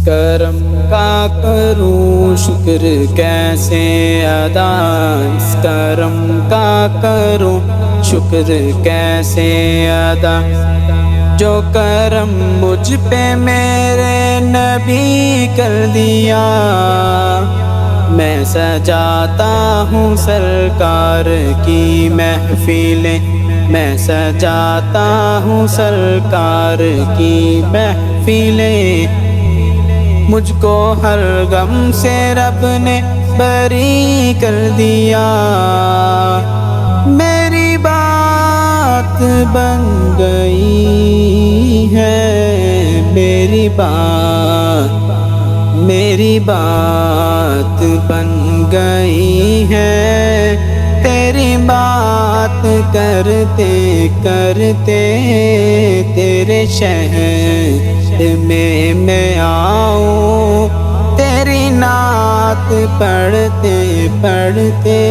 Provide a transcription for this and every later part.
کرم کا کروں شکر کیسے ادا، اس کرم کا کروں شکر کیسے ادا، جو کرم مجھ پہ میرے نبی کر دیا۔ میں سجاتا ہوں سرکار کی محفلیں، میں سجاتا ہوں سرکار کی محفلیں، مجھ کو ہر غم سے رب نے بری کر دیا۔ میری بات بن گئی ہے، میری بات بن گئی ہے، تیری بات کرتے کرتے تیرے شہر میں آؤں، تیری نعت پڑھتے پڑھتے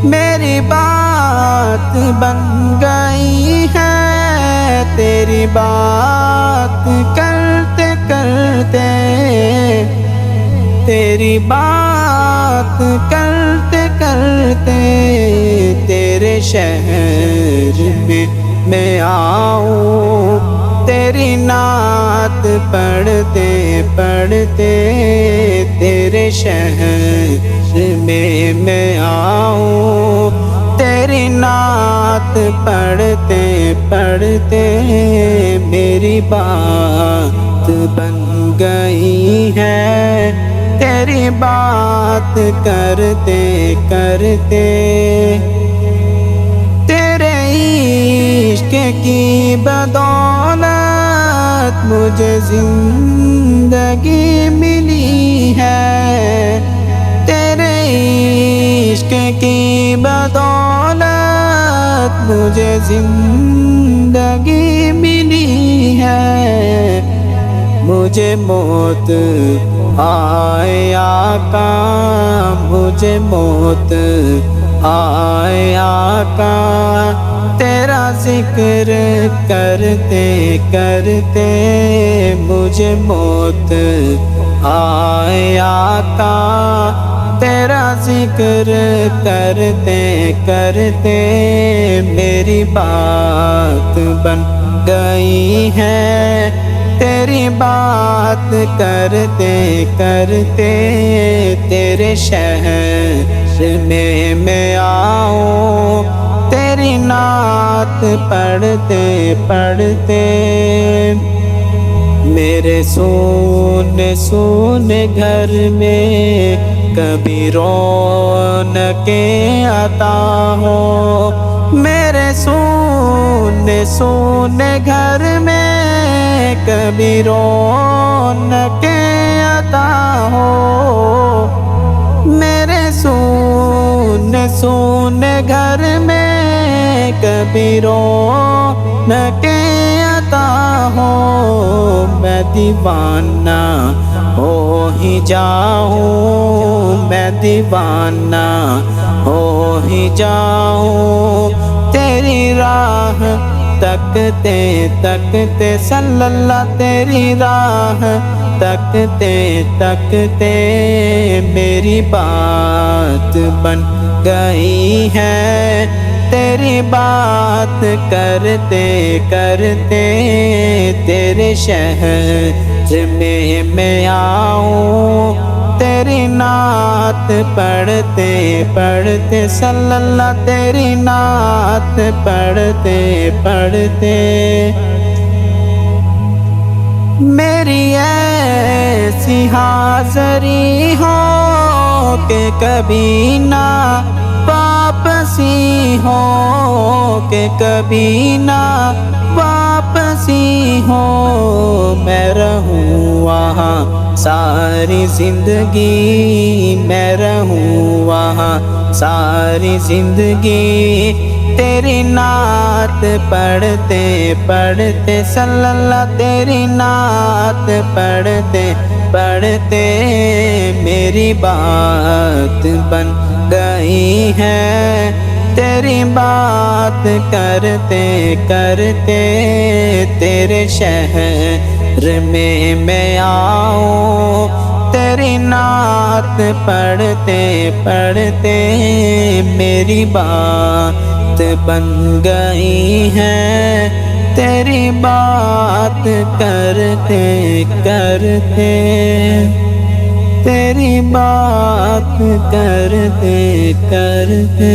میری بات بن گئی ہے، تیری بات کرتے کرتے تیری بات کرتے کرتے تیرے شہر میں آؤں، تیری نعت پڑھتے پڑھتے تیرے شہر میں آؤں، تیری نعت پڑھتے پڑھتے میری بات بن گئی ہے، تیری بات کرتے کرتے تیرے عشق کی بدولت مجھے زندگی ملی ہے، تیرے عشق کی بدولت مجھے زندگی ملی ہے، مجھے موت آئے آقا، مجھے موت آئے آقا، تیرا ذکر کرتے کرتے مجھے موت آئے آقا، تیرا ذکر کرتے کرتے میری بات بن گئی ہے، تیری بات کرتے کرتے تیرے شہر میں آؤں، تیری نعت پڑھتے پڑھتے میرے سونے سونے گھر میں کبھی رونقیں عطا ہو، میرے سونے سونے گھر میں کبھی رونقیں عطا ہو، میرے سونے سونے گھر میں کبھی رونقیں عطا ہو، میں دیوانہ ہو ہی جاؤں، میں دیوانہ ہو ہی جاؤں، تیری راہ تکتے تکتے صلی اللہ، تیری راہ تکتے تکتے میری بات بن گئی ہے، تیری بات کرتے کرتے تیرے شہر میں آؤں، تیری نعت پڑھتے پڑھتے صلی اللہ، تیری نعت پڑھتے پڑھتے میری ایسی حاضری ہو کہ کبھی نہ واپسی ہو، کہ کبھی نہ واپسی ہو، میں رہوں وہاں ساری زندگی، میں رہوں وہاں ساری زندگی، تیری نعت پڑھتے پڑھتے صلی اللہ، تیری نعت پڑھتے پڑھتے میری بات بن گئی ہے، تیری بات کرتے کرتے تیرے شہر میں آؤں تیری نعت پڑھتے پڑھتے میری بات بن گئی ہے، تیری بات کرتے کرتے، تیری بات کرتے کرتے